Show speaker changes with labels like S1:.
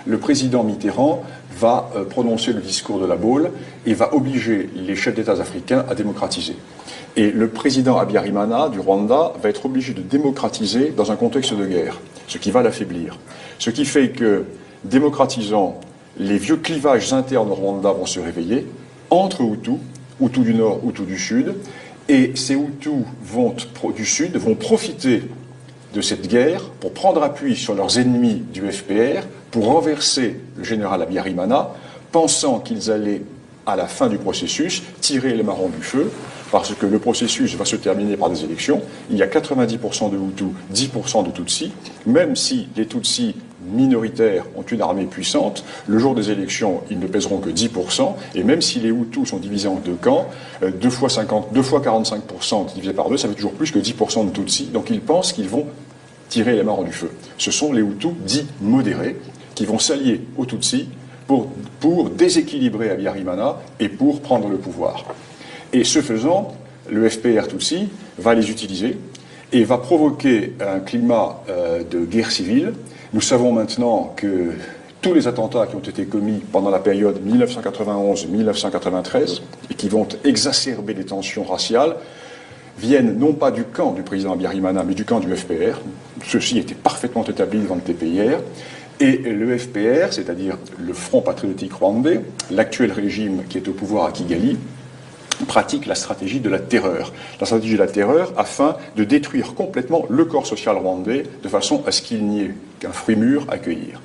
S1: le président Mitterrand va prononcer le discours de la Baule et va obliger les chefs d'État africains à démocratiser. Et le président Habyarimana du Rwanda va être obligé de démocratiser dans un contexte de guerre, ce qui va l'affaiblir. Ce qui fait que, démocratisant, les vieux clivages internes au Rwanda vont se réveiller entre Hutus, Hutus du Nord, Hutus du Sud, et ces Hutus du Sud vont profiter de cette guerre pour prendre appui sur leurs ennemis du FPR, pour renverser le général Habyarimana, pensant qu'ils allaient, à la fin du processus, tirer les marrons du feu, parce que le processus va se terminer par des élections. Il y a 90% de Hutus, 10% de Tutsis. Même si les Tutsis minoritaires ont une armée puissante, le jour des élections, ils ne pèseront que 10%. Et même si les Hutus sont divisés en deux camps, 2 fois 45% divisé par deux, ça fait toujours plus que 10% de Tutsis. Donc ils pensent qu'ils vont tirer les marrons du feu. Ce sont les Hutus dits modérés qui vont s'allier aux Tutsis pour déséquilibrer Habyarimana et pour prendre le pouvoir. Et ce faisant, le FPR Tutsi va les utiliser et va provoquer un climat de guerre civile. Nous savons maintenant que tous les attentats qui ont été commis pendant la période 1991-1993 et qui vont exacerber les tensions raciales viennent non pas du camp du président Habyarimana, mais du camp du FPR. Ceci était parfaitement établi devant le TPIR. Et le FPR, c'est-à-dire le Front patriotique rwandais, l'actuel régime qui est au pouvoir à Kigali, pratique la stratégie de la terreur. La stratégie de la terreur afin de détruire complètement le corps social rwandais de façon à ce qu'il n'y ait qu'un fruit mûr à cueillir.